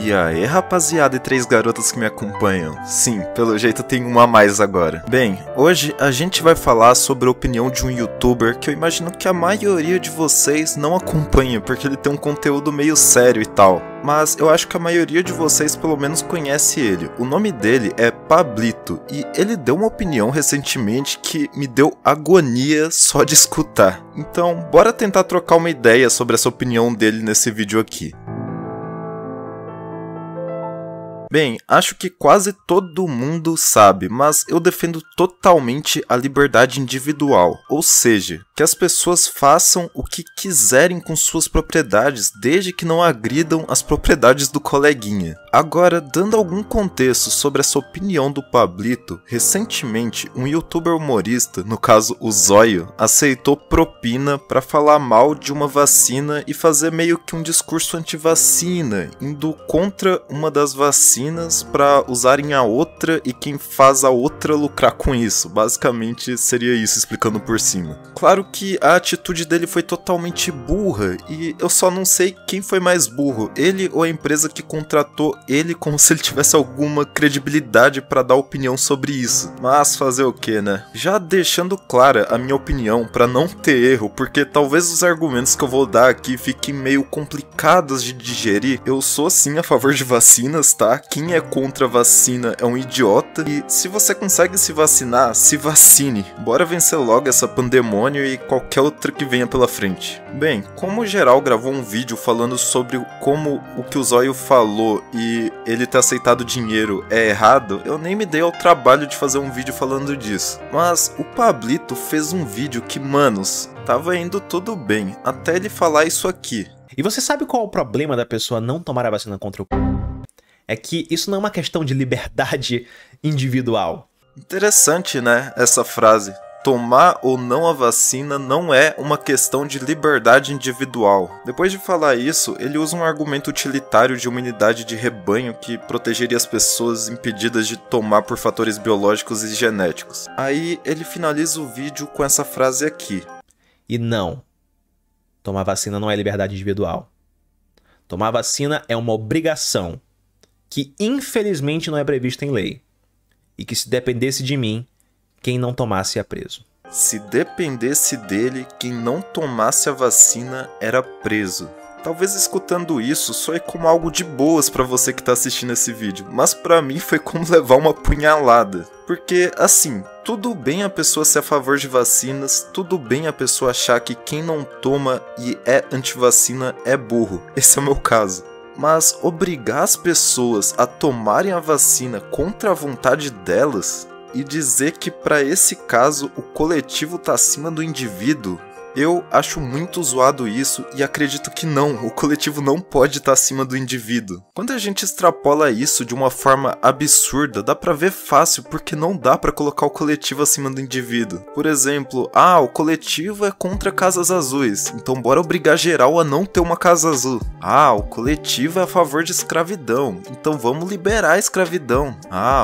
E aí, rapaziada e 3 garotas que me acompanham? Sim, pelo jeito tem uma a mais agora. Bem, hoje a gente vai falar sobre a opinião de um youtuber que eu imagino que a maioria de vocês não acompanha, porque ele tem um conteúdo meio sério e tal. Mas eu acho que a maioria de vocês pelo menos conhece ele. O nome dele é Pablito, e ele deu uma opinião recentemente que me deu agonia só de escutar. Então, bora tentar trocar uma ideia sobre essa opinião dele nesse vídeo aqui. Bem, acho que quase todo mundo sabe, mas eu defendo totalmente a liberdade individual, ou seja, que as pessoas façam o que quiserem com suas propriedades, desde que não agridam as propriedades do coleguinha. Agora, dando algum contexto sobre essa opinião do Pablito, recentemente um youtuber humorista, no caso o Zóio, aceitou propina para falar mal de uma vacina e fazer meio que um discurso anti-vacina, indo contra uma das vacinas para usarem a outra e quem faz a outra lucrar com isso. Basicamente seria isso, explicando por cima. Claro que a atitude dele foi totalmente burra e eu só não sei quem foi mais burro, ele ou a empresa que contratou ele, como se ele tivesse alguma credibilidade para dar opinião sobre isso. Mas fazer o que, né? Já deixando clara a minha opinião para não ter erro, porque talvez os argumentos que eu vou dar aqui fiquem meio complicados de digerir. Eu sou sim a favor de vacinas, tá? Quem é contra a vacina é um idiota. E se você consegue se vacinar, se vacine. Bora vencer logo essa pandemônio e qualquer outra que venha pela frente. Bem, como o Geral gravou um vídeo falando sobre como o que o Zóio falou e ele ter aceitado dinheiro é errado, eu nem me dei ao trabalho de fazer um vídeo falando disso. Mas o Pablito fez um vídeo que, manos, tava indo tudo bem, até ele falar isso aqui. E você sabe qual é o problema da pessoa não tomar a vacina contra o É que isso não é uma questão de liberdade individual. Interessante, né, essa frase. Tomar ou não a vacina não é uma questão de liberdade individual. Depois de falar isso, ele usa um argumento utilitário de imunidade de rebanho que protegeria as pessoas impedidas de tomar por fatores biológicos e genéticos. Aí ele finaliza o vídeo com essa frase aqui. E não, tomar vacina não é liberdade individual. Tomar vacina é uma obrigação que infelizmente não é prevista em lei, e que se dependesse de mim, quem não tomasse ia preso. Se dependesse dele, quem não tomasse a vacina era preso. Talvez escutando isso soe como algo de boas pra você que tá assistindo esse vídeo, mas pra mim foi como levar uma punhalada. Porque, assim, tudo bem a pessoa ser a favor de vacinas, tudo bem a pessoa achar que quem não toma e é antivacina é burro. Esse é o meu caso. Mas obrigar as pessoas a tomarem a vacina contra a vontade delas e dizer que para esse caso o coletivo tá acima do indivíduo, eu acho muito zoado isso e acredito que não, o coletivo não pode estar acima do indivíduo. Quando a gente extrapola isso de uma forma absurda, dá pra ver fácil porque não dá pra colocar o coletivo acima do indivíduo. Por exemplo, o coletivo é contra casas azuis, então bora obrigar geral a não ter uma casa azul. O coletivo é a favor de escravidão, então vamos liberar a escravidão.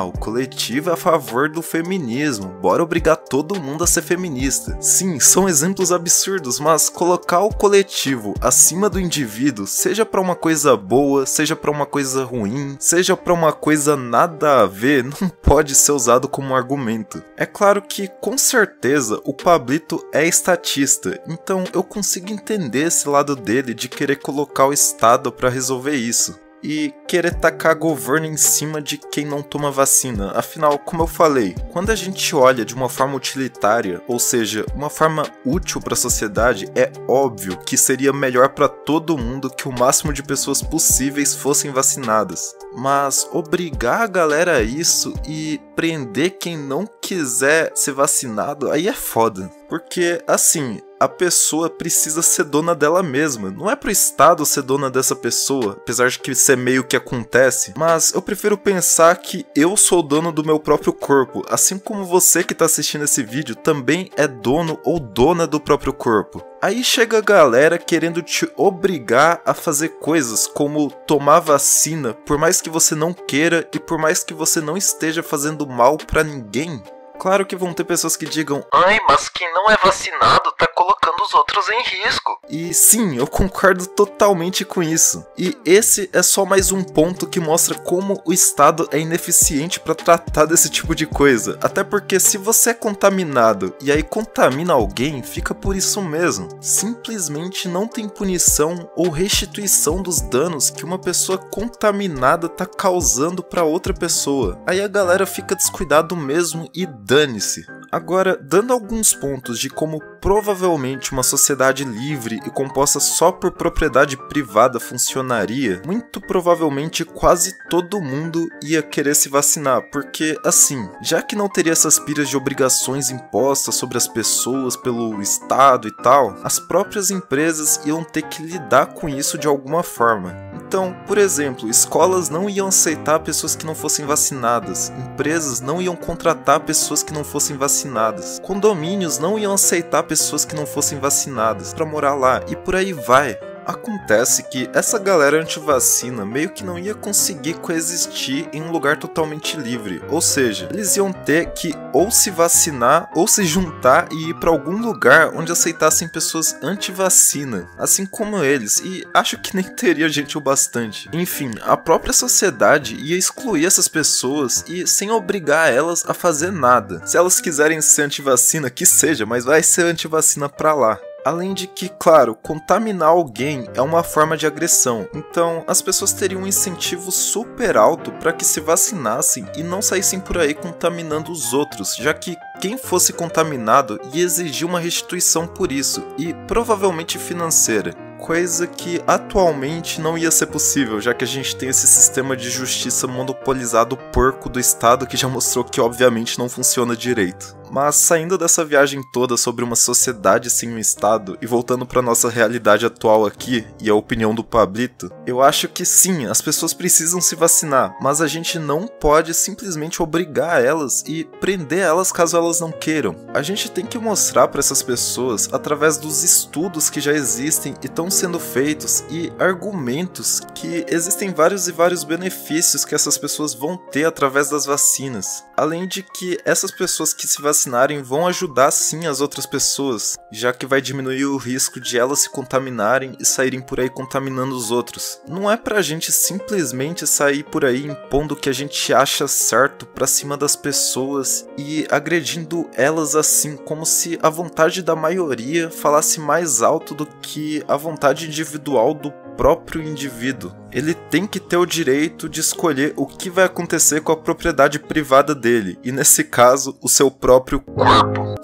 O coletivo é a favor do feminismo, bora obrigar todo mundo a ser feminista. Sim, são exemplos absurdos, mas colocar o coletivo acima do indivíduo, seja pra uma coisa boa, seja pra uma coisa ruim, seja pra uma coisa nada a ver, não pode ser usado como argumento. É claro que, com certeza, o Pablito é estatista, então eu consigo entender esse lado dele de querer colocar o Estado pra resolver isso. E querer tacar governo em cima de quem não toma vacina. Afinal, como eu falei, quando a gente olha de uma forma utilitária, ou seja, uma forma útil para a sociedade, é óbvio que seria melhor para todo mundo que o máximo de pessoas possíveis fossem vacinadas. Mas obrigar a galera a isso e prender quem não quiser ser vacinado, aí é foda. Porque, assim, a pessoa precisa ser dona dela mesma. Não é pro Estado ser dona dessa pessoa, apesar de que isso é meio que acontece. Mas eu prefiro pensar que eu sou dono do meu próprio corpo, assim como você que tá assistindo esse vídeo também é dono ou dona do próprio corpo. Aí chega a galera querendo te obrigar a fazer coisas como tomar vacina, por mais que você não queira e por mais que você não esteja fazendo mal pra ninguém. Claro que vão ter pessoas que digam: ai, mas quem não é vacinado tá colocando os outros em risco. E sim, eu concordo totalmente com isso. E esse é só mais um ponto que mostra como o Estado é ineficiente para tratar desse tipo de coisa. Até porque se você é contaminado e aí contamina alguém, fica por isso mesmo. Simplesmente não tem punição ou restituição dos danos que uma pessoa contaminada tá causando para outra pessoa. Aí a galera fica descuidado mesmo e dane-se. Agora, dando alguns pontos de como provavelmente uma sociedade livre e composta só por propriedade privada funcionaria, muito provavelmente quase todo mundo ia querer se vacinar, porque assim, já que não teria essas piras de obrigações impostas sobre as pessoas pelo Estado e tal, as próprias empresas iam ter que lidar com isso de alguma forma. Então, por exemplo, escolas não iam aceitar pessoas que não fossem vacinadas, empresas não iam contratar pessoas que não fossem vacinadas, condomínios não iam aceitar pessoas que não fossem vacinadas para morar lá, e por aí vai. Acontece que essa galera anti-vacina meio que não ia conseguir coexistir em um lugar totalmente livre, ou seja, eles iam ter que ou se vacinar ou se juntar e ir para algum lugar onde aceitassem pessoas anti-vacina, assim como eles, e acho que nem teria gente o bastante. Enfim, a própria sociedade ia excluir essas pessoas e sem obrigar elas a fazer nada. Se elas quiserem ser anti-vacina, que seja, mas vai ser anti-vacina pra lá. Além de que, claro, contaminar alguém é uma forma de agressão, então as pessoas teriam um incentivo super alto para que se vacinassem e não saíssem por aí contaminando os outros, já que quem fosse contaminado ia exigir uma restituição por isso, e provavelmente financeira. Coisa que atualmente não ia ser possível, já que a gente tem esse sistema de justiça monopolizado porco do Estado que já mostrou que obviamente não funciona direito. Mas saindo dessa viagem toda sobre uma sociedade sem um Estado e voltando para nossa realidade atual aqui e a opinião do Pablito, eu acho que sim, as pessoas precisam se vacinar, mas a gente não pode simplesmente obrigar elas e prender elas caso elas não queiram. A gente tem que mostrar para essas pessoas através dos estudos que já existem e estão sendo feitos e argumentos que existem vários e vários benefícios que essas pessoas vão ter através das vacinas. Além de que essas pessoas que se vacinarem vão ajudar sim as outras pessoas, já que vai diminuir o risco de elas se contaminarem e saírem por aí contaminando os outros. Não é pra gente simplesmente sair por aí impondo o que a gente acha certo pra cima das pessoas e agredindo elas assim, como se a vontade da maioria falasse mais alto do que a vontade individual do próprio indivíduo. Ele tem que ter o direito de escolher o que vai acontecer com a propriedade privada dele, e nesse caso, o seu próprio corpo.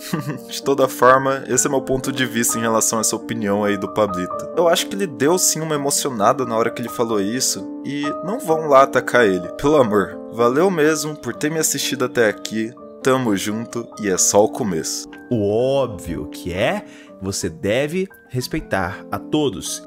De toda forma, esse é meu ponto de vista em relação a essa opinião aí do Pablito. Eu acho que ele deu sim uma emocionada na hora que ele falou isso, e não vão lá atacar ele, pelo amor. Valeu mesmo por ter me assistido até aqui, tamo junto e é só o começo. O óbvio que é, você deve respeitar a todos